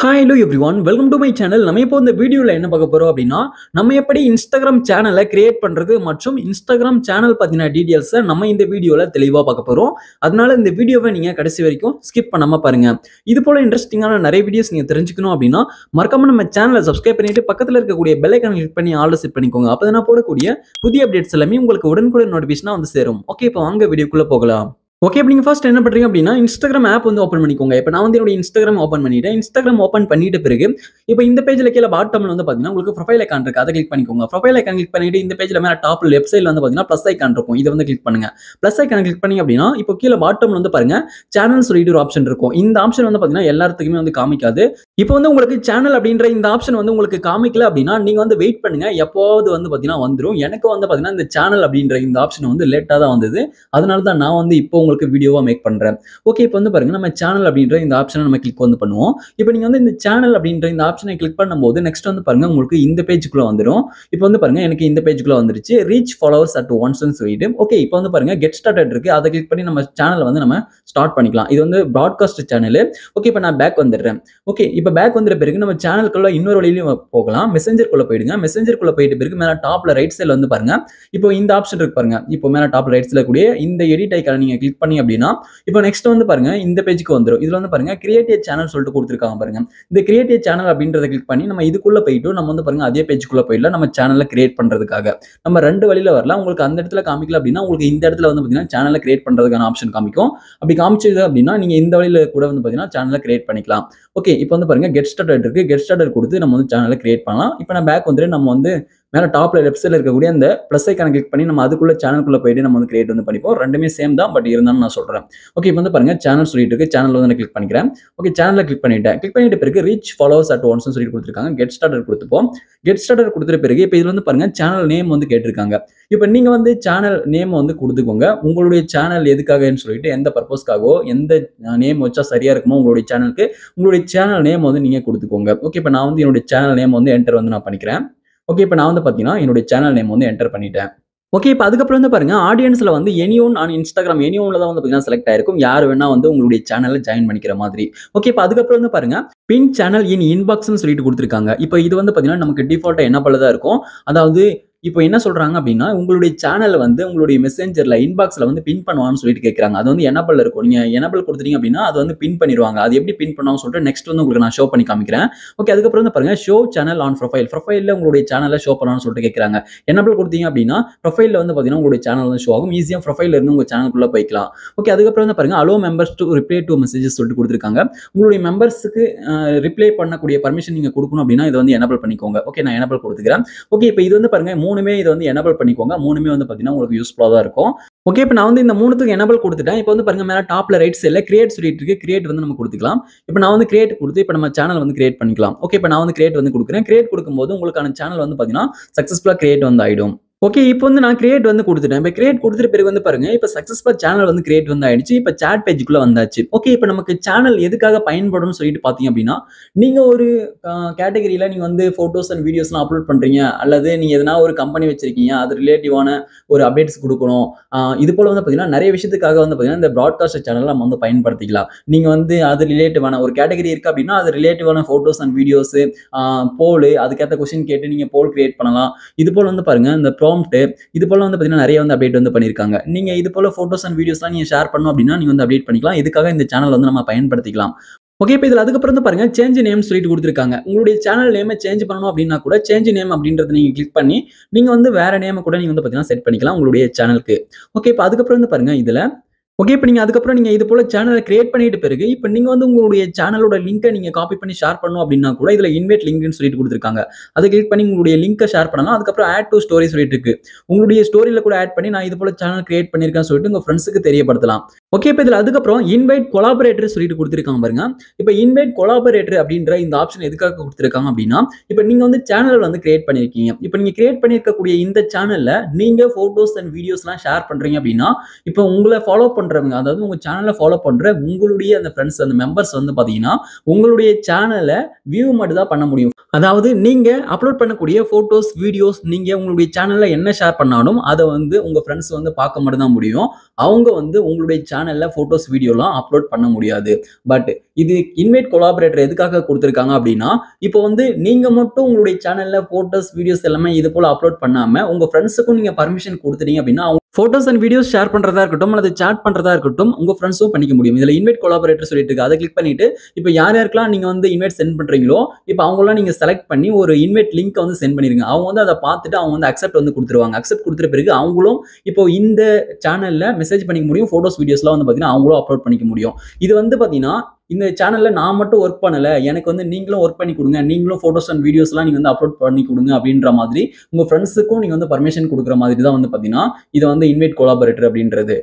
Hi hello everyone welcome to my channel. நம்ம இப்போ இந்த வீடியோவில் என்ன பார்க்க போகிறோம் அப்படின்னா, நம்ம எப்படி இன்ஸ்டாகிராம் சேனலை கிரியேட் பண்ணுறது மற்றும் இன்ஸ்டாகிராம் சேனல் பற்றின டீட்டெயில்ஸை நம்ம இந்த வீடியோவில் தெளிவாக பார்க்க போகிறோம். அதனால இந்த வீடியோவை நீங்கள் கடைசி வரைக்கும் ஸ்கிப் பண்ணாமல் பாருங்கள். இது போல் இன்ட்ரெஸ்டிங்கான நிறைய வீடியோஸ் நீங்கள் தெரிஞ்சுக்கணும் அப்படின்னா மறக்காம நம்ம சேனலை சப்ஸ்கிரைப் பண்ணிட்டு பக்கத்தில் இருக்கக்கூடிய பெல் ஐக்கானை கிளிக் பண்ணி ஆல்ல செட் பண்ணிக்கோங்க. அப்போ தான் நான் போடக்கூடிய புதிய அப்டேட்ஸ் எல்லாமே உங்களுக்கு உடனுக்குடன் நோட்டிஃபிகேஷனாக வந்து சேரும். ஓகே, இப்போ வாங்க வீடியோக்குள்ளே போகலாம். ஓகே, இப்போ நீங்கள் ஃபர்ஸ்ட் என்ன பண்ணுறீங்க அப்படின்னா இன்ஸ்டாகிராம் ஆப் வந்து ஓப்பன் பண்ணிக்கோங்க. இப்போ நான் வந்து என்னோட இன்ஸ்டாகிராம் ஓப்பன் பண்ணிட்டேன். இன்ஸ்டாகிராம் ஓப்பன் பண்ணிட்ட பிறகு இப்போ இந்த பேஜில் கீழே பாட்டமில் வந்து பார்த்தீங்கன்னா உங்களுக்கு ப்ரொஃபைல் ஐக்கான் இருக்குது, அதை கிளிக் பண்ணிக்கோங்க. ப்ரொஃபைல் ஐக்கான் கிளிக் பண்ணிட்டு இந்த பேஜில் மேலே டாப் லெஃப்ட் சைடில் வந்து பார்த்தீங்கன்னா ப்ளஸ் ஐக்கான் இருக்கும், இதை வந்து கிளிக் பண்ணுங்க. ப்ளஸ் ஐக்கான் கிளிக் பண்ணி அப்படின்னா இப்போ கீழே பாட்டமில் வந்து பாருங்க சேனல் சொல்லிட்டு ஒரு ஆப்ஷன் இருக்கும். இந்த ஆப்ஷன் வந்து பார்த்தீங்கன்னா எல்லாத்துக்குமே வந்து காமிக்காது. இப்போ வந்து உங்களுக்கு சேனல் அப்படின்ற இந்த ஆப்ஷன் வந்து உங்களுக்கு காமிக்கல அப்படின்னா நீங்க வந்து வெயிட் பண்ணுங்க, எப்போது வந்து பார்த்தீங்கன்னா வந்துடும். எனக்கு வந்து பார்த்தீங்கன்னா இந்த சேனல் அப்படின்ற இந்த ஆப்ஷன் வந்து லேட்டாக தான் வந்தது. அதனால தான் நான் வந்து இப்போ உங்களுக்கு வீடியோவாக மேக் பண்றேன். ஓகே, இப்போ வந்து பாருங்க நம்ம சேனல் அப்படின்ற இந்த ஆப்ஷனை நம்ம கிளிக் வந்து பண்ணுவோம். இப்போ நீங்க வந்து இந்த சேனல் அப்படின்ற இந்த ஆப்ஷனை கிளிக் பண்ணும்போது நெக்ஸ்ட் வந்து பாருங்க உங்களுக்கு இந்த பேஜுக்குள்ள வந்துடும். இப்போ வந்து பாருங்க எனக்கு இந்த பேஜுக்குள்ள வந்துருச்சு, ரீச் ஃபாலோவர்ஸ் அட் ஒன்ஸ் சொல்லிட்டு. ஓகே, இப்போ வந்து பாருங்க கெட் ஸ்டார்டட் இருக்கு, அதை கிளிக் பண்ணி நம்ம சேனலை வந்து நம்ம ஸ்டார்ட் பண்ணிக்கலாம். இது வந்து ப்ராட்காஸ்ட் சேனல். ஓகே, இப்போ நான் பேக் வந்துடுறேன். ஓகே, இப்போ பேக் வந்துற பிறகு நம்ம சேனலுக்குள்ள இன்னொரு வழியிலையும் போகலாம். மெசஞ்சருக்குள்ள போயிடுங்க. மெசஞ்சருக்குள்ள போயிட்டு பிறகு மேலே டாப்ல ரைட் சைடில் வந்து பாருங்க இப்போ இந்த ஆப்ஷன் இருக்கு பாருங்க. இப்போ மேலே டாப் ரைட் சைடில் கூடிய இந்த எடிட் ஐக்கான நீங்க கிளிக் பண்ணி அப்படின்னா இப்போ நெக்ஸ்ட் வந்து பாருங்க இந்த பேஜுக்கு வந்துடும். இதுல வந்து பாருங்க கிரியேட் ஏ சேனல் சொல்லிட்டு கொடுத்துருக்காங்க பாருங்க. இந்த கிரியேட் ஏ சேனல் அப்படின்றத கிளிக் பண்ணி நம்ம இதுக்குள்ள போயிட்டு நம்ம வந்து பாருங்க அதே பேஜுக்குள்ள போயிடலாம். நம்ம சேனலை கிரியேட் பண்றதுக்காக நம்ம ரெண்டு வழியில வரலாம். உங்களுக்கு அந்த இடத்துல காமிக்கல அப்படின்னா உங்களுக்கு இந்த இடத்துல வந்து பாத்தீங்கன்னா சேனலை கிரியேட் பண்றதுக்கான ஆப்ஷன் காமிக்கும். அப்படி காமிச்சது அப்படின்னா நீங்க இந்த வழியில கூட வந்து பாத்தீங்கன்னா சேனலை கிரியேட் பண்ணிக்கலாம். ஓகே, இப்போ வந்து பாருங்க கெட் ஸ்டார்டட் இருக்கு, கெட் ஸ்டார்டட் கொடுத்து நம்ம வந்து சேனலை கிரியேட் பண்ணலாம். இப்போ நான் பேக் வந்துட்டு நம்ம வந்து மேலே டாப்ல லெஃப்ட் சைடில் இருக்கக்கூடிய அந்த ப்ளஸ் ஐக்கான கிளிக் பண்ணி நம்ம அதுக்குள்ள சேனலுக்குள்ள போயிட்டு நம்ம வந்து கிரியேட் வந்து பண்ணிப்போம். ரெண்டுமே சேம் தான், பட் இருந்தாலும் நான் சொல்றேன். ஓகே, இப்போ வந்து பாருங்க சேனல் சொல்லிட்டு இருக்கு, சேனல் வந்து நான் கிளிக் பண்ணிக்கிறேன். ஓகே, சேனலை கிளிக் பண்ணிட்டேன். கிளிக் பண்ணிட்ட பிறகு ரீச் ஃபாலோவர்ஸ் அட் ஒன்ஸ் சொல்லிட்டு கொடுத்துருக்காங்க. கெட் ஸ்டார்டட் கொடுத்துப்போம். கெட் ஸ்டார்டட் கொடுத்துட்ட பிறகு இப்போ இதுல வந்து பாருங்க சேனல் நேம் வந்து கேட்டிருக்காங்க. இப்போ நீங்க வந்து சேனல் நேம் வந்து கொடுத்துக்கோங்க. உங்களுடைய சேனல் எதுக்காகன்னு சொல்லிட்டு எந்த பர்பஸ்க்காகவோ எந்த நேம் வச்சா சரியா இருக்குமோ உங்களுடைய சேனலுக்கு உங்களுடைய சேனல் நேம் வந்து நீங்க கொடுத்துக்கோங்க. ஓகே, இப்போ நான் வந்து என்னுடைய சேனல் நேம் வந்து என்டர் வந்து நான் பண்ணிக்கிறேன். ஓகே, இப்போ நான் வந்து பார்த்தீங்கன்னா என்னுடைய சேனல் நேம் வந்து என்டர் பண்ணிட்டேன். ஓகே, இப்போ அதுக்கப்புறம் வந்து பாருங்க ஆடியன்ஸ்ல வந்து எனியோன் ஆன் இன்ஸ்டாகிராம் எனியோன்ல தான் வந்து பார்த்தீங்கன்னா செலக்ட் ஆயிருக்கும். யார் வேணா வந்து உங்களுடைய சேனல்ல ஜாயின் பண்ணிக்கிற மாதிரி. ஓகே, இப்போ அதுக்கப்புறம் வந்து பாருங்க பின் சேனல் இன் இன்பாக்ஸ்னு சொல்லிட்டு கொடுத்துருக்காங்க. இப்போ இது வந்து பார்த்தீங்கன்னா நமக்கு டிஃபால்ட்டா என்ன போல தான் இருக்கும். அதாவது இப்போ என்ன சொல்றாங்க அப்படின்னா உங்களுடைய சேனல் வந்து உங்களுடைய மெசேஞ்சர்ல இன்பாக்ஸ்ல வந்து பின் பண்ணுவான்னு சொல்லிட்டு கேட்கறாங்க. அது வந்து எனபிள் இருக்கும். நீங்க எனபிள் கொடுத்துட்டீங்க அப்படின்னா அது வந்து பின் பண்ணிடுவாங்க. அது எப்படி பின் பண்ணுவாங்க சொல்லிட்டு நெக்ஸ்ட் வந்து உங்களுக்கு நான் ஷோ பண்ணி காமிக்கிறேன். ஓகே, அதுக்கப்புறம் வந்து பாருங்க ஷோ சேனல் ஆன் ப்ரொஃபைல். ப்ரொஃபைல்ல உங்களுடைய சேனலை ஷோ பண்ணலாம்னு சொல்லிட்டு கேட்கறாங்க. எனபிள் கொடுத்தீங்க அப்படின்னா ப்ரொஃபைல்ல வந்து பாத்தீங்கன்னா உங்களுடைய சேனல் வந்து ஷோ ஆகும். ஈஸியா ப்ரொஃபைல்ல இருந்து உங்க சேனலுக்குள்ள போய்க்கலாம். ஓகே, அதுக்கப்புறம் வந்து பாருங்க allow members to reply to messages சொல்லிட்டு கொடுத்துருக்காங்க. உங்களுடைய மெம்பர்ஸுக்கு ரிப்ளை பண்ணக்கூடிய பர்மிஷன் நீங்க கொடுக்கணும் அப்படின்னா இதை வந்து எனபிள் பண்ணிக்கோங்க. ஓகே, நான் எனபிள் கொடுத்துக்கிறேன். ஓகே, இப்போ இது வந்து பாருங்க மூணுமே இதை வந்து எனபிள் பண்ணிக்கோங்க. மூணுமே வந்து பாத்தீங்கன்னா உங்களுக்கு யூஸ்ஃபுல்லா தான் இருக்கும். ஓகே, இப்போ நான் வந்து இந்த மூணுத்துக்கு எனபிள் கொடுத்துட்டேன். இப்போ வந்து பாருங்க மேல டாப்ல ரைட் சைடுல கிரியேட் சொல்லிட்டு இருக்கு. கிரியேட் வந்து நம்ம கொடுத்துக்கலாம். இப்போ நான் வந்து கிரியேட் கொடுத்து இப்போ நம்ம சேனல் வந்து கிரியேட் பண்ணிக்கலாம். ஓகே, இப்போ நான் வந்து கிரியேட் வந்து கொடுக்குறேன். கிரியேட் கொடுக்கும்போது உங்களுக்கான சேனல் வந்து பாத்தீங்கன்னா சக்சஸ்ஃபுல்லா கிரியேட் வந்து ஆயிடும். ஓகே, இப்போ வந்து நான் கிரியேட் வந்து கொடுத்துட்டேன். இப்போ கிரியேட் கொடுத்துட்ட பிறகு வந்து பாருங்க இப்போ சக்சஸ்ஃபுல்லா சேனல் வந்து கிரியேட் வந்து ஆயிடுச்சு. இப்போ சாட் பேஜுக்குள்ள வந்தாச்சு. ஓகே, இப்போ நமக்கு சேனல் எதுக்காக பயன்படும்னு சொல்லிட்டு பாத்தீங்க அப்படின்னா நீங்க ஒரு கேட்டகரியில நீங்க வந்து போட்டோஸ் அண்ட் வீடியோஸ்லாம் அப்லோட் பண்றீங்க, அல்லது நீங்க எதனா ஒரு கம்பெனி வச்சிருக்கீங்க, அது ரிலேட்டிவான ஒரு அப்டேட்ஸ் கொடுக்கணும். இது போல வந்து பாத்தீங்கன்னா நிறைய விஷயத்துக்காக வந்து பாத்தீங்கன்னா இந்த ப்ராட்காஸ்ட் சேனல் நம்ம வந்து பயன்படுத்திக்கலாம். நீங்க வந்து அது ரிலேட்டிவான ஒரு கேட்டகரி இருக்கு அப்படின்னா அது ரிலேட்டிவான போட்டோஸ் அண்ட் வீடியோஸ் போல் அதுக்கேற்ற கொஸ்டின் கேட்டு நீங்க போல் கிரியேட் பண்ணலாம். இது போல வந்து பாருங்க இந்த இது போல வந்து பாத்தீங்கன்னா நிறைய வந்து அப்டேட் வந்து பண்ணிருக்காங்க. நீங்க இது போல போட்டோஸ் அண்ட் வீடியோஸ்லாம் நீங்க ஷேர் பண்ணணும் அப்படின்னா நீங்க வந்து அப்டேட் பண்ணிக்கலாம். இதுக்காக இந்த சேனல் வந்து நம்ம பயன்படுத்திக்கலாம். ஓகே, இப்போ இதுல அதுக்கப்புறம் வந்து பாருங்க சேஞ்ச் நேம் சொல்லிட்டு கொடுத்துருக்காங்க. உங்களுடைய சேனல் நேமை சேஞ்ச் பண்ணணும் அப்படின்னா கூட சேஞ்ச் நேம் அப்படின்றத நீங்க கிளிக் பண்ணி நீங்க வந்து வேற நேம் கூட நீங்க வந்து பாத்தீங்கன்னா செட் பண்ணிக்கலாம் உங்களுடைய சேனலுக்கு. ஓகே, இப்போ அதுக்கப்புறம் வந்து பாருங்க இதுல ஓகே, இப்போ அதுக்கப்புறம் நீங்க இது போல சேனலை கிரியேட் பண்ணிட்ட பிறகு இப்போ நீங்க வந்து உங்களுடைய சேனலோட லிங்கை நீங்க காப்பி பண்ணி ஷேர் பண்ணணும் அப்படின்னா கூட இதுல இன்வைட் லிங்க்னு சொல்லிட்டு கொடுத்துருக்காங்க. அதை கிளிக் பண்ணி உங்களுடைய லிங்கை ஷேர் பண்ணலாம். அதுக்கப்புறம் ஆட் டு ஸ்டோரி சொல்லிட்டு இருக்கு. உங்களுடைய ஸ்டோரியில கூட ஆட் பண்ணி நான் இது போல சேனல் கிரியேட் பண்ணிருக்கேன்னு சொல்லிட்டு உங்க ஃப்ரெண்ட்ஸுக்கு தெரியப்படுத்தலாம். ஓகே, இப்போ இதுல அதுக்கப்புறம் இன்வைட் கொலாபரேட்டர் சொல்லிட்டு கொடுத்துருக்காங்க பாருங்க. இப்போ இன்வைட் கொலாபரேட்டர் அப்படின்ற இந்த ஆப்ஷன் எதுக்காக கொடுத்துருக்காங்க அப்படின்னா இப்போ நீங்க வந்து சேனல் வந்து கிரியேட் பண்ணிருக்கீங்க. இப்போ நீங்க கிரியேட் பண்ணிருக்கக்கூடிய இந்த சேனல்ல நீங்க போட்டோஸ் அண்ட் வீடியோஸ்லாம் ஷேர் பண்றீங்க அப்படின்னா இப்போ உங்களை ஃபாலோ பண்றவங்க, அதாவது உங்க சேனலை ஃபாலோ பண்ற உங்களுடைய அந்த ஃப்ரெண்ட்ஸ், அந்த மெம்பர்ஸ் வந்து பாத்தீங்கன்னா உங்களுடைய சேனலை வியூ மட்டும் தான் பண்ண முடியும். அதாவது நீங்க அப்லோட் பண்ணக்கூடிய போட்டோஸ், வீடியோஸ், நீங்க உங்களுடைய சேனல்ல என்ன ஷேர் பண்ணாலும் அதை வந்து உங்க ஃப்ரெண்ட்ஸ் வந்து பார்க்க மட்டும் தான் முடியும். அவங்க வந்து உங்களுடைய சேனல்ல போட்டோஸ், வீடியோலாம் அப்லோட் பண்ண முடியாது. பட் இது இன்வைட் கொலாபரேட்டர் எதுக்காக கொடுத்திருக்காங்க அப்படின்னா, இப்போ வந்து நீங்க மட்டும் உங்களுடைய சேனல்ல போட்டோஸ், வீடியோஸ் எல்லாமே இது போல அப்லோட் பண்ணாம உங்க ஃப்ரெண்ட்ஸுக்கும் நீங்க பர்மிஷன் கொடுத்துட்டீங்க அப்படின்னா, போட்டோஸ் அண்ட் வீடியோஸ் ஷேர் பண்றதா இருக்கட்டும் அல்லது சாட் பண்றதா இருக்கட்டும் உங்க ஃப்ரெண்ட்ஸும் பண்ணிக்க முடியும். இதுல இன்வைட் கொலாபரேட்டர் சொல்லிட்டு இருக்கு. அதை கிளிக் பண்ணிட்டு இப்போ யார் யாருக்கெல்லாம் நீங்க வந்து இன்வைட் சென்ட் பண்றீங்களோ, இப்போ அவங்களாம் நீங்க செலக்ட் பண்ணி ஒரு இன்வைட் லிங்க் வந்து சென்ட் பண்ணிருங்க. அவங்க வந்து அதை பார்த்துட்டு அவங்க வந்து அக்செப்ட் வந்து கொடுத்துருவாங்க. அக்செப்ட் கொடுத்துட்ட பிறகு அவங்களும் இப்போ இந்த சேனல்ல மெசேஜ் பண்ணிக்க முடியும். போட்டோஸ், வீடியோஸ்லாம் வந்து பாத்தீங்கன்னா அவங்களும் அப்லோட் பண்ணிக்க முடியும். இது வந்து பாத்தீங்கன்னா இந்த சேனல்ல நான் மட்டும் ஒர்க் பண்ணல, எனக்கு வந்து நீங்களும் ஒர்க் பண்ணி கொடுங்க, நீங்களும் போட்டோஸ் அண்ட் வீடியோஸ்லாம் நீங்க வந்து அப்லோட் பண்ணி கொடுங்க அப்படின்ற மாதிரி உங்க ஃப்ரெண்ட்ஸுக்கும் நீங்க வந்து பர்மிஷன் கொடுக்குற மாதிரி தான் வந்து பாத்தீங்கன்னா இதை வந்து இன்வைட் கொலாபரேட்டர் அப்படின்றது.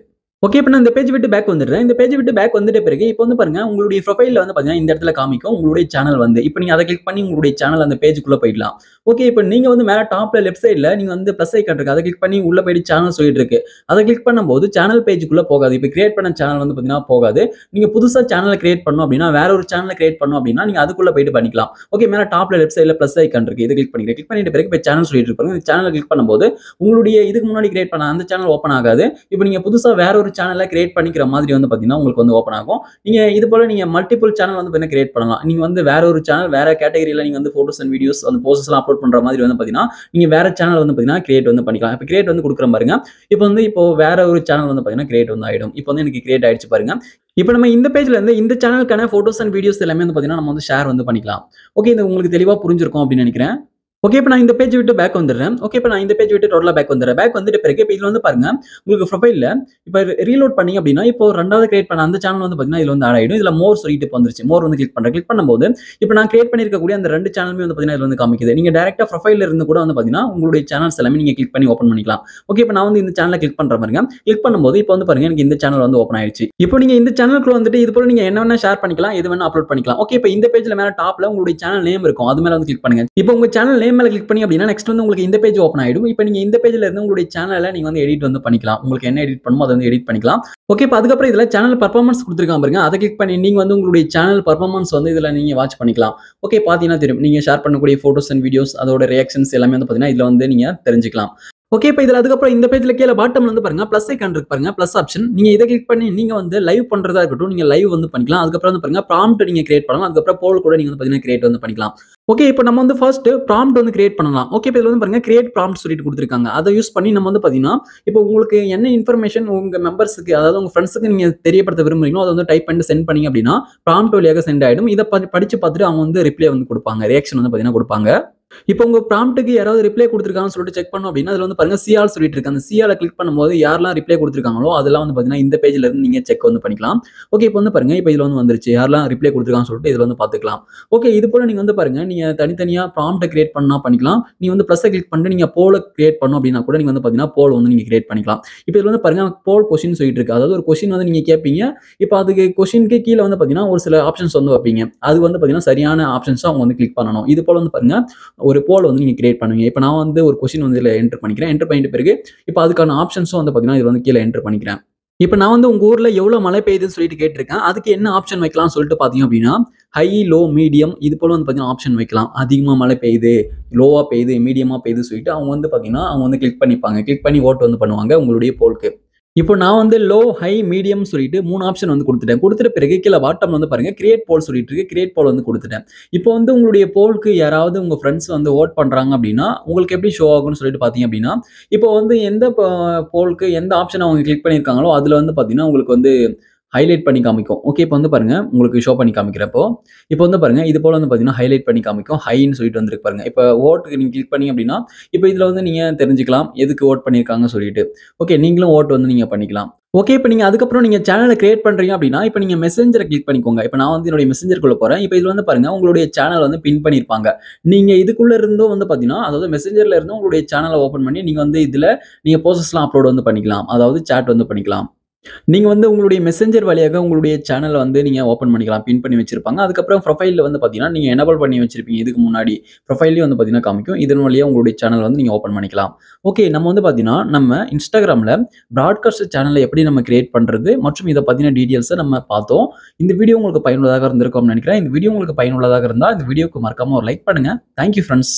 ஓகே, இப்போ நான் இந்த பேஜ் விட்டு பேக் வந்துடுறேன். இந்த பேஜ் விட்டு பேக் வந்துட்ட பிறகு இப்போ வந்து பாருங்க உங்களுடைய ப்ரொஃபைல்ல வந்து பாத்தீங்கன்னா இந்த இடத்துல காமிக்கும் உங்களுடைய சேனல் வந்து. இப்போ நீங்க அதை கிளிக் பண்ணி உங்களுடைய சேனல் அந்த பேஜுக்குள்ள போயிடலாம். ஓகே, இப்போ நீங்க வந்து மேல டாப்ல லெஃப்ட் சைடுல நீங்க வந்து பிளஸ் ஐகான் இருக்கு, அதை கிளிக் பண்ணி உள்ள போயிட்டு சேனல் சொல்லிட்டு இருக்கு. அதை கிளிக் பண்ணும்போது சேனல் பேஜுக்குள்ள போகாது. இப்போ கிரியேட் பண்ண சேனல் வந்து பாத்தீங்கன்னா போகாது. நீங்க புதுசா சேனலை கிரியேட் பண்ணணும் அப்படின்னா, வேற ஒரு சேனலை கிரியேட் பண்ணணும் அப்படின்னா நீங்க அதுக்குள்ள போயிட்டு பண்ணிக்கலாம். ஓகே, மேல டாப்ல லெஃப்ட் சைடுல பிளஸ் ஐகான் இருக்கு, இதை கிளிக் பண்ணிக்கிறேன். கிளிக் பண்ணிட்ட பிறகு இப்போ சேனல் சொல்லிட்டு இருப்பாங்க. இந்த சேனலை கிளிக் பண்ணும்போது உங்களுடைய இதுக்கு முன்னாடி கிரியேட் பண்ண அந்த சேனல் ஓப்பன் ஆகாது. இப்போ நீங்க புதுசா வேற ஒரு சேனலை கிரியேட் பண்ணிக்கிற மாதிரி வந்து பாத்தீங்கன்னா உங்களுக்கு வந்து ஓப்பன் ஆகும். நீங்க இது போல நீங்க மல்டிபிள் சேனல் வந்து பாத்தீங்கன்னா கிரியேட் பண்ணலாம். நீங்க வந்து வேற ஒரு சேனல் வேற கேட்டகரியில நீங்க வந்து போட்டோஸ் அண்ட் வீடியோஸ் அந்த போஸ்ட்ஸ் எல்லாம் அப்லோட் பண்ற மாதிரி வந்து பாத்தீங்கன்னா நீங்க வேற சேனல் வந்து பாத்தீங்கன்னா கிரியேட் வந்து பண்ணிக்கலாம். இப்போ கிரியேட் வந்து கொடுக்குற பாருங்க. இப்போ வேற ஒரு சேனல் வந்து பாத்தீங்கன்னா கிரியேட் வந்து ஆயிடும். இப்போ வந்து எனக்கு கிரியேட் ஆயிடுச்சு பாருங்க. இப்போ நம்ம இந்த பேஜ்ல இருந்து இந்த சேனலுக்கான போட்டோஸ் அண்ட் வீடியோஸ் எல்லாமே வந்து பாத்தீங்கன்னா நம்ம வந்து ஷேர் வந்து பண்ணிக்கலாம். ஓகே, இது உங்களுக்கு தெளிவா புரிஞ்சிருக்கும் அப்படின்னு நினைக்கிறேன். ஓகே, இப்போ நான் இந்த பேஜ் விட்டு பேக் வந்துடுறேன். ஓகே, இப்போ நான் இந்த பேஜ் விட்டு டோட்டலா பேக் வந்துடுறேன். பேக் வந்துட்ட பிறகு இப்போ இதுல வந்து பாருங்க உங்களுக்கு ப்ரொஃபைல்ல இப்போ ரீலோட் பண்ணீங்க அப்படின்னா இப்போ ரெண்டாவது கிரியேட் பண்ண அந்த சேனல் வந்து பாத்தீங்கன்னா இதுல வந்து ஆட் ஆயிடும். இதுல மோர் சொல்லிட்டு இப்போ வந்துருச்சு. மோர் வந்து கிளிக் பண்றேன். கிளிக் பண்ணும்போது இப்போ நான் கிரியேட் பண்ணிருக்கக்கூடிய அந்த ரெண்டு சேனலுமே வந்து பாத்தீங்கன்னா இதுல வந்து காமிக்குது. நீங்க டைரக்டா ப்ரொஃபைல்ல இருந்து கூட வந்து பாத்தீங்கன்னா உங்களுடைய சேனல்ஸ் எல்லாமே நீங்க கிளிக் பண்ணி ஓப்பன் பண்ணிக்கலாம். ஓகே, இப்போ நான் வந்து இந்த சேனலை கிளிக் பண்ற பாருங்க. கிளிக் பண்ணும்போது இப்போ வந்து பாருங்க எனக்கு இந்த சேனல் வந்து ஓப்பன் ஆயிடுச்சு. இப்போ நீங்க இந்த சேனலுக்குள்ள வந்துட்டு இது போல நீங்க என்ன வேணா ஷேர் பண்ணிக்கலாம், எது வேணா அப்லோட் பண்ணிக்கலாம். ஓகே, இப்போ இந்த பேஜ்ல மேல டாப்ல உங்களுடைய சேனல் நேம் இருக்கும், அது மேல வந்து கிளிக் பண்ணுங்க. இப்போ உங்க சேனல் நேம் மேல கிளிக் பண்ணி அப்படின்னா நெக்ஸ்ட் வந்து உங்களுக்கு இந்த பேஜ் ஓப்பன் ஆயிடும். இப்போ நீங்க இந்த பேஜ்ல இருந்து உங்களுடைய சேனலை நீங்க வந்து எடிட் வந்து பண்ணிக்கலாம். உங்களுக்கு என்ன எடிட் பண்ணுமோ அதை வந்து எடிட் பண்ணிக்கலாம். ஓகே, இப்போ அதுக்கப்புறம் இதுல சேனல் பெர்ஃபார்மன்ஸ் கொடுத்துருக்காங்க பாருங்க. அதை கிளிக் பண்ணி நீங்க வந்து உங்களுடைய சேனல் பெர்ஃபார்மன்ஸ் வந்து இதுல நீங்க வாட்ச் பண்ணிக்கலாம். ஓகே, பாத்தீங்கன்னா தெரியும் நீங்க ஷேர் பண்ணக்கூடிய போட்டோஸ் அண்ட் வீடியோஸ் அதோட ரியாக்ஷன்ஸ் எல்லாமே வந்து பாத்தீங்கன்னா இதுல வந்து நீங்க தெரிஞ்சுக்கலாம். ஓகே, இப்போ இதுல அதுக்கப்புறம் இந்த பேஜ்ல கீழே பாட்டம்ல வந்து பாருங்க பிளஸ் ஐகான் இருக்கு பாருங்க, பிளஸ் ஆப்ஷன். நீங்க இதை கிளிக் பண்ணி நீங்க வந்து லைவ் பண்றதா இருக்கட்டும், நீங்க லைவ் வந்து பண்ணிக்கலாம். அதுக்கப்புறம் வந்து பாருங்க ப்ராம்ப்ட் நீங்க கிரியேட் பண்ணலாம். அதுக்கப்புறம் போல் கூட நீங்க வந்து பாத்தீங்கன்னா கிரியேட் வந்து பண்ணிக்கலாம். ஓகே, இப்போ நம்ம வந்து ஃபர்ஸ்ட் ப்ராம்ப்ட் வந்து கிரியேட் பண்ணலாம். ஓகே, இப்போ இதுல வந்து பாருங்க கிரியேட் ப்ராம்ப்ட் சொல்லிட்டு கொடுத்துருக்காங்க. அதை யூஸ் பண்ணி நம்ம வந்து பாத்தீங்கன்னா இப்போ உங்களுக்கு என்ன இன்ஃபர்மேஷன் உங்க மெம்பர்ஸுக்கு அதாவது உங்க ஃப்ரெண்ட்ஸுக்கு நீங்க தெரியப்படுத்த விரும்புறீங்களோ அதை வந்து டைப் பண்ணி சென்ட் பண்ணீங்க அப்படின்னா ப்ராம்ப்ட் வழியாக சென்ட் ஆயிடும். இதை படிச்சு பார்த்துட்டு அவங்க வந்து ரிப்ளை வந்து கொடுப்பாங்க, ரியாக்ஷன் வந்து பாத்தீங்கன்னா கொடுப்பாங்க. இப்போ உங்க ப்ராம்ப்ட்டுக்கு யாராவது ரிப்ளை கொடுத்துருக்காங்கன்னு சொல்லிட்டு செக் பண்ணோம் அப்படின்னா அதுல வந்து பாருங்க சிஆல் சொல்லிட்டு இருக்கு. அந்த சிஆல கிளிக் பண்ணும்போது யாரெல்லாம் ரிப்ளை கொடுத்துருக்காங்களோ அதெல்லாம் வந்து பாத்தீங்கன்னா இந்த பேஜ்ல இருந்து நீங்க செக் வந்து பண்ணிக்கலாம். ஓகே, இப்போ வந்து பாருங்க இப்போ இதுல வந்து வந்துருச்சு யாரெல்லாம் ரிப்ளை கொடுத்துருக்காங்கன்னு சொல்லிட்டு இதுல வந்து பாத்துக்கலாம். ஓகே, இது போல நீங்க வந்து பாருங்க நீங்க தனித்தனியா ப்ராம்ப்ட் கிரியேட் பண்ணா பண்ணிக்கலாம். நீங்க வந்து பிளஸ் கிளிக் பண்ணிட்டு நீங்க போல கிரியேட் பண்ணணும் அப்படின்னா கூட நீங்க வந்து பாத்தீங்கன்னா போல் வந்து நீங்க கிரியேட் பண்ணிக்கலாம். இப்போ இதுல வந்து பாருங்க போல் கொஸ்டின் சொல்லிட்டு இருக்கு. அதாவது ஒரு கொஸ்டின் வந்து நீங்க கேட்பீங்க. இப்போ அதுக்கு கொஸ்டினுக்கு கீழே வந்து பாத்தீங்கன்னா ஒரு சில ஆப்ஷன்ஸ் வந்து வைப்பீங்க. அது வந்து பாத்தீங்கன்னா சரியான ஆப்ஷன்ஸ் அவங்க வந்து கிளிக் பண்ணணும். இது போல வந்து பாருங்க ஒரு போல் வந்து நீங்க கிரியேட் பண்ணுவீங்க. இப்போ நான் வந்து ஒரு கொஸ்டின் வந்து இதுல என்டர் பண்ணிக்கிறேன். என்டர் பண்ணிட்ட பிறகு இப்போ அதுக்கான ஆப்ஷன்ஸும் வந்து பாத்தீங்கன்னா இதுல வந்து கீழே என்டர் பண்ணிக்கிறேன். இப்போ நான் வந்து உங்க ஊர்ல எவ்வளவு மழை பெய்யுதுன்னு சொல்லிட்டு கேட்டிருக்கேன். அதுக்கு என்ன ஆப்ஷன் வைக்கலாம்னு சொல்லிட்டு பாத்தீங்க அப்படின்னா ஹை, லோ, மீடியம் இது போல வந்து பாத்தீங்கன்னா ஆப்ஷன் வைக்கலாம். அதிகமா மழை பெய்யுது, லோவா பெய்யுது, மீடியமா பெய்யுது சொல்லிட்டு அவங்க வந்து பாத்தீங்கன்னா அவங்க வந்து கிளிக் பண்ணிப்பாங்க. கிளிக் பண்ணி ஓட் வந்து பண்ணுவாங்க உங்களுடைய போலுக்கு. இப்போ நான் வந்து லோ, ஹை, மீடியம் சொல்லிட்டு 3 ஆப்ஷன் வந்து கொடுத்துட்டேன். கொடுத்துட்ட பிறகு கீழே பாட்டம் வந்து பாருங்க கிரியேட் போல் சொல்லிட்டு இருக்கு. கிரியேட் போல் வந்து கொடுத்துட்டேன். இப்போ வந்து உங்களுடைய போலுக்கு யாராவது உங்க ஃப்ரெண்ட்ஸ் வந்து ஓட் பண்றாங்க அப்படின்னா உங்களுக்கு எப்படி ஷோ ஆகும்னு சொல்லிட்டு பாத்தீங்க அப்படின்னா இப்போ வந்து எந்த போலுக்கு எந்த ஆப்ஷன் அவங்க கிளிக் பண்ணியிருக்காங்களோ அதுல வந்து பாத்தீங்கன்னா உங்களுக்கு வந்து ஹைலைட் பண்ணி காமிக்கும். ஓகே, இப்போ வந்து பாருங்க உங்களுக்கு ஷோ பண்ணி காமிக்கிறப்போ இப்போ வந்து பாருங்க இது போல வந்து பாத்தீங்கன்னா ஹைலைட் பண்ணி காமிக்கும். ஹைன்னு சொல்லிட்டு வந்துருக்கு பாருங்க. இப்போ ஓட்டுக்கு நீங்க கிளிக் பண்ணி அப்படின்னா இப்போ இதுல வந்து நீங்க தெரிஞ்சுக்கலாம் எதுக்கு ஓட் பண்ணியிருக்காங்க சொல்லிட்டு. ஓகே, நீங்களும் ஓட் வந்து நீங்க பண்ணிக்கலாம். ஓகே, இப்போ நீங்க அதுக்கப்புறம் நீங்க சேனலை கிரியேட் பண்றீங்க அப்படின்னா இப்போ நீங்க மெசேஞ்சரை கிளிக் பண்ணிக்கோங்க. இப்போ நான் வந்து என்னுடைய மெசேஞ்சருக்குள்ள போறேன். இப்போ இதுல வந்து பாருங்க உங்களுடைய சேனல் வந்து பின் பண்ணிருப்பாங்க. நீங்க இதுக்குள்ள இருந்தும் வந்து பாத்தீங்கன்னா அதாவது மெசேஞ்சர்ல இருந்தும் உங்களுடைய சேனலை ஓபன் பண்ணி நீங்க வந்து இதுல நீங்க போஸ்ட்ஸ்லாம் அப்லோட் வந்து பண்ணிக்கலாம். அதாவது சாட் வந்து பண்ணிக்கலாம். நீங்க வந்து உங்களுடைய மெசேஞ்சர் வழியாக உங்களுடைய சேனல வந்து நீங்க ஓப்பன் பண்ணிக்கலாம். பின் பண்ணி வச்சிருப்பாங்க. அதுக்கப்புறம் ப்ரொஃபைல்ல வந்து பார்த்தீங்கன்னா, நீங்க எனபிள் பண்ணி வச்சிருப்பீங்க. இதுக்கு முன்னாடி ப்ரொஃபைல்லயும் வந்து பார்த்தீங்கன்னா காமிக்கும். இதன் வழியா உங்களுடைய சேனல் வந்து நீங்க ஓப்பன் பண்ணிக்கலாம். ஓகே. நம்ம வந்து பார்த்தீங்கன்னா, நம்ம Instagramல பிராட்காஸ்ட் சேனல எப்படி நம்ம கிரியேட் பண்றது மற்றும் இத பத்தின டீட்டெயில்ஸ நம்ம பார்த்தோம். இந்த வீடியோ உங்களுக்கு பயனுள்ளதாக இருந்திருக்கும்னு நினைக்கிறேன். இந்த வீடியோ உங்களுக்கு பயனுள்ளதாக இருந்தா, இந்த வீடியோக்கு மறக்காம ஒரு லைக் பண்ணுங்க. Thank you friends.